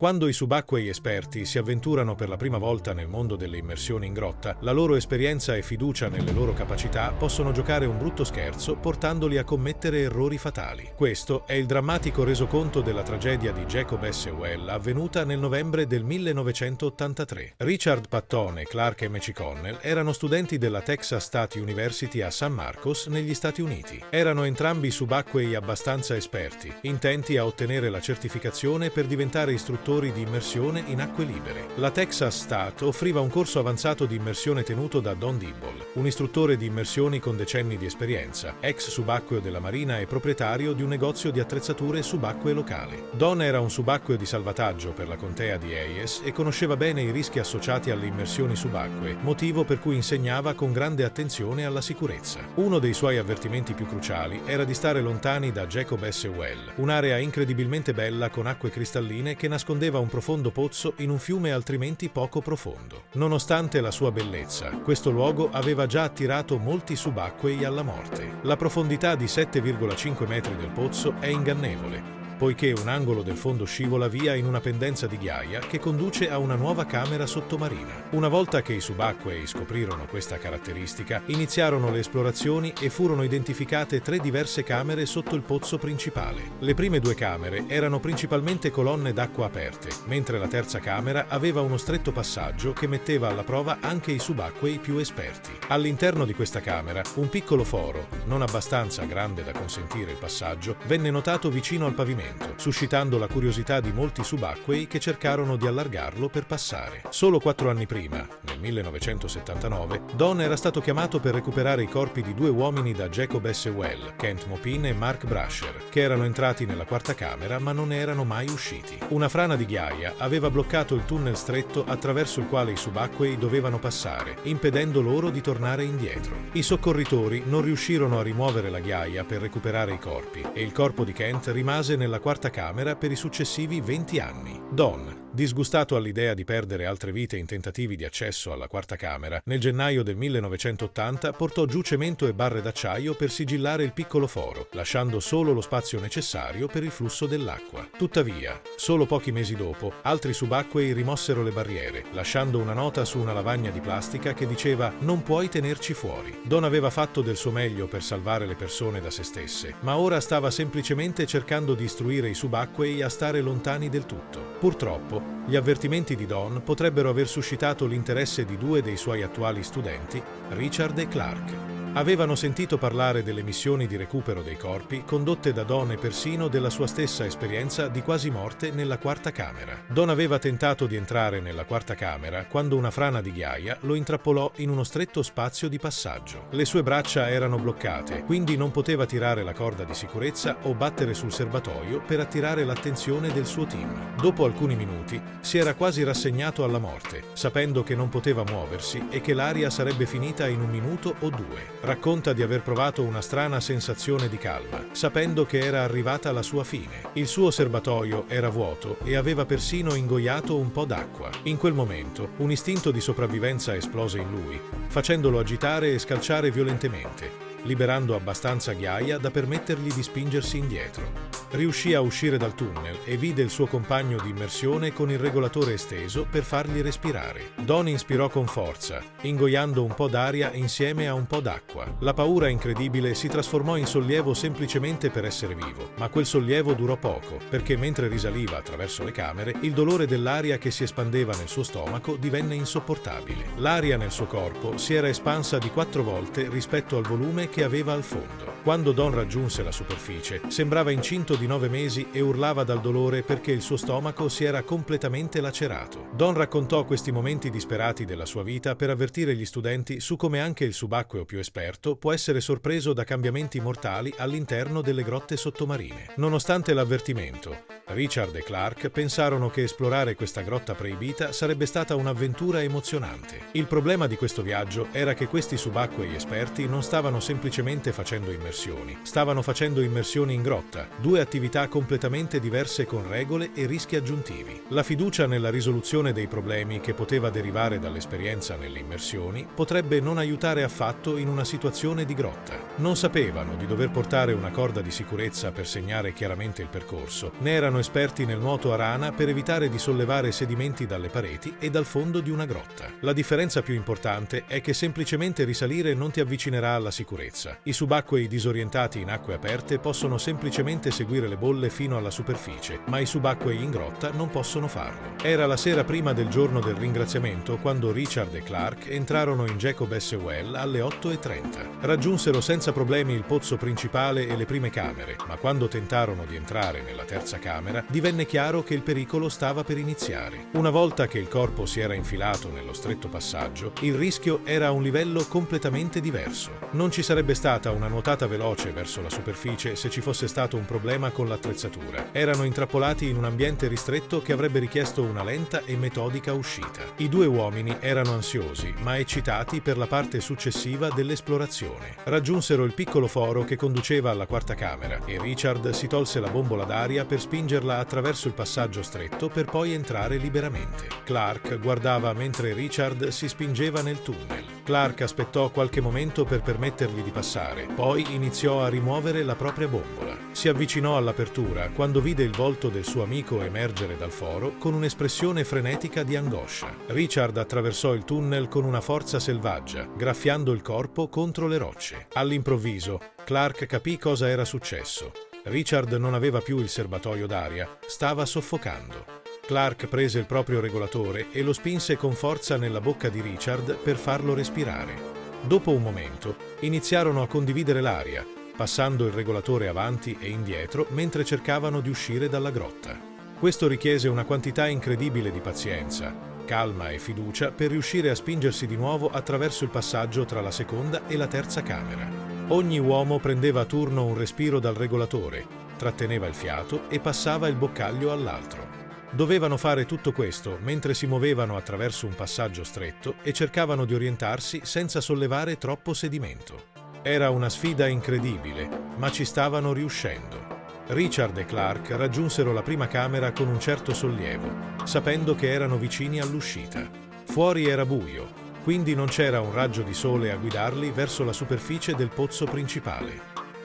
Quando i subacquei esperti si avventurano per la prima volta nel mondo delle immersioni in grotta, la loro esperienza e fiducia nelle loro capacità possono giocare un brutto scherzo portandoli a commettere errori fatali. Questo è il drammatico resoconto della tragedia di Jacob S. Well avvenuta nel novembre del 1983. Richard Patton e Clark M. Connell erano studenti della Texas State University a San Marcos, negli Stati Uniti. Erano entrambi subacquei abbastanza esperti, intenti a ottenere la certificazione per diventare istruttori di immersione in acque libere. La Texas State offriva un corso avanzato di immersione tenuto da Don Dibble, un istruttore di immersioni con decenni di esperienza, ex subacqueo della Marina e proprietario di un negozio di attrezzature subacquee locale. Don era un subacqueo di salvataggio per la contea di Hayes e conosceva bene i rischi associati alle immersioni subacquee, motivo per cui insegnava con grande attenzione alla sicurezza. Uno dei suoi avvertimenti più cruciali era di stare lontani da Jacob S. Well, un'area incredibilmente bella con acque cristalline che nascondeva un profondo pozzo in un fiume altrimenti poco profondo. Nonostante la sua bellezza, questo luogo aveva già attirato molti subacquei alla morte. La profondità di 7,5 metri del pozzo è ingannevole, poiché un angolo del fondo scivola via in una pendenza di ghiaia che conduce a una nuova camera sottomarina. Una volta che i subacquei scoprirono questa caratteristica, iniziarono le esplorazioni e furono identificate 3 diverse camere sotto il pozzo principale. Le prime 2 camere erano principalmente colonne d'acqua aperte, mentre la terza camera aveva uno stretto passaggio che metteva alla prova anche i subacquei più esperti. All'interno di questa camera, un piccolo foro, non abbastanza grande da consentire il passaggio, venne notato vicino al pavimento, suscitando la curiosità di molti subacquei che cercarono di allargarlo per passare. Solo 4 anni prima, nel 1979, Don era stato chiamato per recuperare i corpi di 2 uomini da Jacob S. Well, Kent Mopin e Mark Brasher, che erano entrati nella quarta camera ma non ne erano mai usciti. Una frana di ghiaia aveva bloccato il tunnel stretto attraverso il quale i subacquei dovevano passare, impedendo loro di tornare indietro. I soccorritori non riuscirono a rimuovere la ghiaia per recuperare i corpi e il corpo di Kent rimase nella quarta camera per i successivi 20 anni. Don, disgustato all'idea di perdere altre vite in tentativi di accesso alla quarta camera, nel gennaio del 1980 portò giù cemento e barre d'acciaio per sigillare il piccolo foro, lasciando solo lo spazio necessario per il flusso dell'acqua. Tuttavia, solo pochi mesi dopo, altri subacquei rimossero le barriere, lasciando una nota su una lavagna di plastica che diceva «Non puoi tenerci fuori». Don aveva fatto del suo meglio per salvare le persone da se stesse, ma ora stava semplicemente cercando di istruire i subacquei a stare lontani del tutto. Purtroppo, gli avvertimenti di Don potrebbero aver suscitato l'interesse di 2 dei suoi attuali studenti, Richard e Clark. Avevano sentito parlare delle missioni di recupero dei corpi condotte da Don e persino della sua stessa esperienza di quasi morte nella quarta camera. Don aveva tentato di entrare nella quarta camera quando una frana di ghiaia lo intrappolò in uno stretto spazio di passaggio. Le sue braccia erano bloccate, quindi non poteva tirare la corda di sicurezza o battere sul serbatoio per attirare l'attenzione del suo team. Dopo alcuni minuti si era quasi rassegnato alla morte, sapendo che non poteva muoversi e che l'aria sarebbe finita in 1 minuto o 2. Racconta di aver provato una strana sensazione di calma, sapendo che era arrivata la sua fine. Il suo serbatoio era vuoto e aveva persino ingoiato un po' d'acqua. In quel momento, un istinto di sopravvivenza esplose in lui, facendolo agitare e scalciare violentemente, liberando abbastanza ghiaia da permettergli di spingersi indietro. Riuscì a uscire dal tunnel e vide il suo compagno di immersione con il regolatore esteso per fargli respirare. Don inspirò con forza, ingoiando un po' d'aria insieme a un po' d'acqua. La paura incredibile si trasformò in sollievo semplicemente per essere vivo, ma quel sollievo durò poco, perché mentre risaliva attraverso le camere, il dolore dell'aria che si espandeva nel suo stomaco divenne insopportabile. L'aria nel suo corpo si era espansa di 4 volte rispetto al volume che aveva al fondo. Quando Don raggiunse la superficie, sembrava incinto di 9 mesi e urlava dal dolore perché il suo stomaco si era completamente lacerato. Don raccontò questi momenti disperati della sua vita per avvertire gli studenti su come anche il subacqueo più esperto può essere sorpreso da cambiamenti mortali all'interno delle grotte sottomarine. Nonostante l'avvertimento, Richard e Clark pensarono che esplorare questa grotta proibita sarebbe stata un'avventura emozionante. Il problema di questo viaggio era che questi subacquei esperti non stavano semplicemente facendo immersioni immersioni. Stavano facendo immersioni in grotta, due attività completamente diverse con regole e rischi aggiuntivi. La fiducia nella risoluzione dei problemi che poteva derivare dall'esperienza nelle immersioni potrebbe non aiutare affatto in una situazione di grotta. Non sapevano di dover portare una corda di sicurezza per segnare chiaramente il percorso, né erano esperti nel nuoto a rana per evitare di sollevare sedimenti dalle pareti e dal fondo di una grotta. La differenza più importante è che semplicemente risalire non ti avvicinerà alla sicurezza. I subacquei disorientati in acque aperte possono semplicemente seguire le bolle fino alla superficie, ma i subacquei in grotta non possono farlo. Era la sera prima del giorno del ringraziamento quando Richard e Clark entrarono in Jacob S. Well alle 8:30. Raggiunsero senza problemi il pozzo principale e le prime camere, ma quando tentarono di entrare nella terza camera divenne chiaro che il pericolo stava per iniziare. Una volta che il corpo si era infilato nello stretto passaggio, il rischio era a un livello completamente diverso. Non ci sarebbe stata una nuotata veloce verso la superficie se ci fosse stato un problema con l'attrezzatura. Erano intrappolati in un ambiente ristretto che avrebbe richiesto una lenta e metodica uscita. I due uomini erano ansiosi, ma eccitati per la parte successiva dell'esplorazione. Raggiunsero il piccolo foro che conduceva alla quarta camera e Richard si tolse la bombola d'aria per spingerla attraverso il passaggio stretto per poi entrare liberamente. Clark guardava mentre Richard si spingeva nel tunnel. Clark aspettò qualche momento per permettergli di passare, poi iniziò a rimuovere la propria bombola. Si avvicinò all'apertura quando vide il volto del suo amico emergere dal foro con un'espressione frenetica di angoscia. Richard attraversò il tunnel con una forza selvaggia, graffiando il corpo contro le rocce. All'improvviso, Clark capì cosa era successo. Richard non aveva più il serbatoio d'aria, stava soffocando. Clark prese il proprio regolatore e lo spinse con forza nella bocca di Richard per farlo respirare. Dopo un momento, iniziarono a condividere l'aria, passando il regolatore avanti e indietro mentre cercavano di uscire dalla grotta. Questo richiese una quantità incredibile di pazienza, calma e fiducia per riuscire a spingersi di nuovo attraverso il passaggio tra la seconda e la terza camera. Ogni uomo prendeva a turno un respiro dal regolatore, tratteneva il fiato e passava il boccaglio all'altro. Dovevano fare tutto questo mentre si muovevano attraverso un passaggio stretto e cercavano di orientarsi senza sollevare troppo sedimento. Era una sfida incredibile, ma ci stavano riuscendo. Richard e Clark raggiunsero la prima camera con un certo sollievo, sapendo che erano vicini all'uscita. Fuori era buio, quindi non c'era un raggio di sole a guidarli verso la superficie del pozzo principale.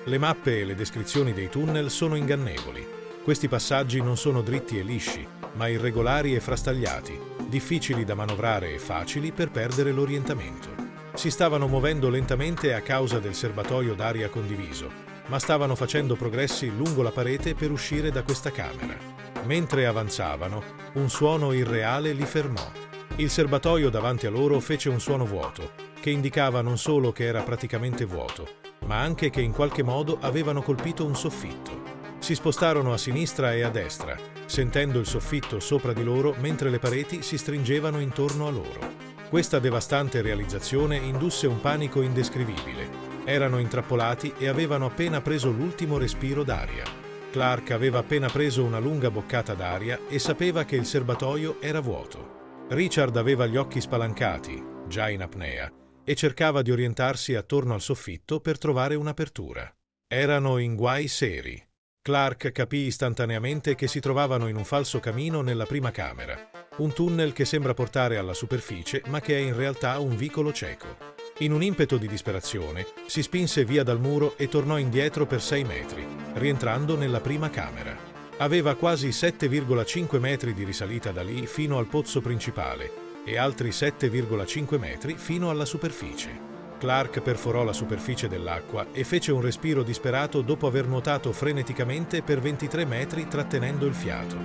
Le mappe e le descrizioni dei tunnel sono ingannevoli. Questi passaggi non sono dritti e lisci, ma irregolari e frastagliati, difficili da manovrare e facili per perdere l'orientamento. Si stavano muovendo lentamente a causa del serbatoio d'aria condiviso, ma stavano facendo progressi lungo la parete per uscire da questa camera. Mentre avanzavano, un suono irreale li fermò. Il serbatoio davanti a loro fece un suono vuoto, che indicava non solo che era praticamente vuoto, ma anche che in qualche modo avevano colpito un soffitto. Si spostarono a sinistra e a destra, sentendo il soffitto sopra di loro mentre le pareti si stringevano intorno a loro. Questa devastante realizzazione indusse un panico indescrivibile. Erano intrappolati e avevano appena preso l'ultimo respiro d'aria. Clark aveva appena preso una lunga boccata d'aria e sapeva che il serbatoio era vuoto. Richard aveva gli occhi spalancati, già in apnea, e cercava di orientarsi attorno al soffitto per trovare un'apertura. Erano in guai seri. Clark capì istantaneamente che si trovavano in un falso camino nella prima camera, un tunnel che sembra portare alla superficie ma che è in realtà un vicolo cieco. In un impeto di disperazione, si spinse via dal muro e tornò indietro per 6 metri, rientrando nella prima camera. Aveva quasi 7,5 metri di risalita da lì fino al pozzo principale e altri 7,5 metri fino alla superficie. Clark perforò la superficie dell'acqua e fece un respiro disperato dopo aver nuotato freneticamente per 23 metri trattenendo il fiato.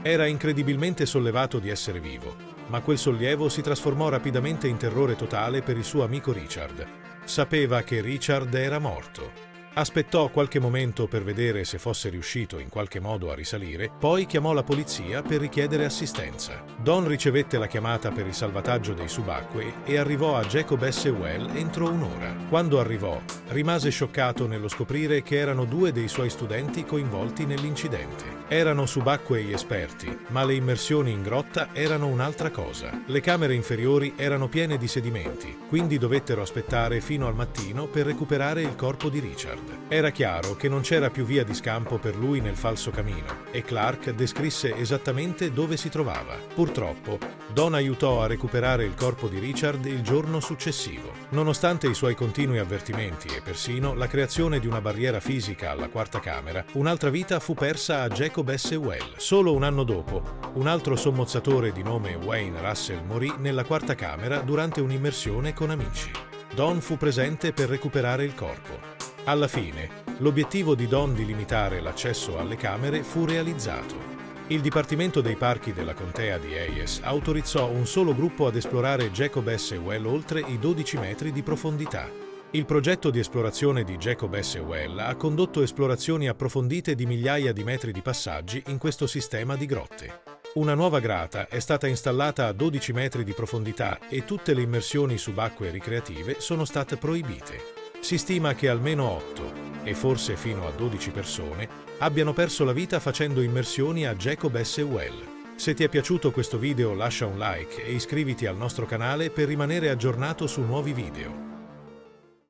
Era incredibilmente sollevato di essere vivo, ma quel sollievo si trasformò rapidamente in terrore totale per il suo amico Richard. Sapeva che Richard era morto. Aspettò qualche momento per vedere se fosse riuscito in qualche modo a risalire, poi chiamò la polizia per richiedere assistenza. Don ricevette la chiamata per il salvataggio dei subacquei e arrivò a Jacob S. Well entro un'ora. Quando arrivò, rimase scioccato nello scoprire che erano 2 dei suoi studenti coinvolti nell'incidente. Erano subacquei esperti, ma le immersioni in grotta erano un'altra cosa. Le camere inferiori erano piene di sedimenti, quindi dovettero aspettare fino al mattino per recuperare il corpo di Richard. Era chiaro che non c'era più via di scampo per lui nel falso camino e Clark descrisse esattamente dove si trovava. Purtroppo, Don aiutò a recuperare il corpo di Richard il giorno successivo. Nonostante i suoi continui avvertimenti e persino la creazione di una barriera fisica alla quarta camera, un'altra vita fu persa a Jacob S. Well. Solo un anno dopo, un altro sommozzatore di nome Wayne Russell morì nella quarta camera durante un'immersione con amici. Don fu presente per recuperare il corpo. Alla fine, l'obiettivo di Don di limitare l'accesso alle camere fu realizzato. Il Dipartimento dei Parchi della Contea di Hayes autorizzò un solo gruppo ad esplorare Jacob S. Well oltre i 12 metri di profondità. Il progetto di esplorazione di Jacob S. Well ha condotto esplorazioni approfondite di migliaia di metri di passaggi in questo sistema di grotte. Una nuova grata è stata installata a 12 metri di profondità e tutte le immersioni subacquee ricreative sono state proibite. Si stima che almeno 8, e forse fino a 12 persone, abbiano perso la vita facendo immersioni a Jacob S. Well. Se ti è piaciuto questo video lascia un like e iscriviti al nostro canale per rimanere aggiornato su nuovi video.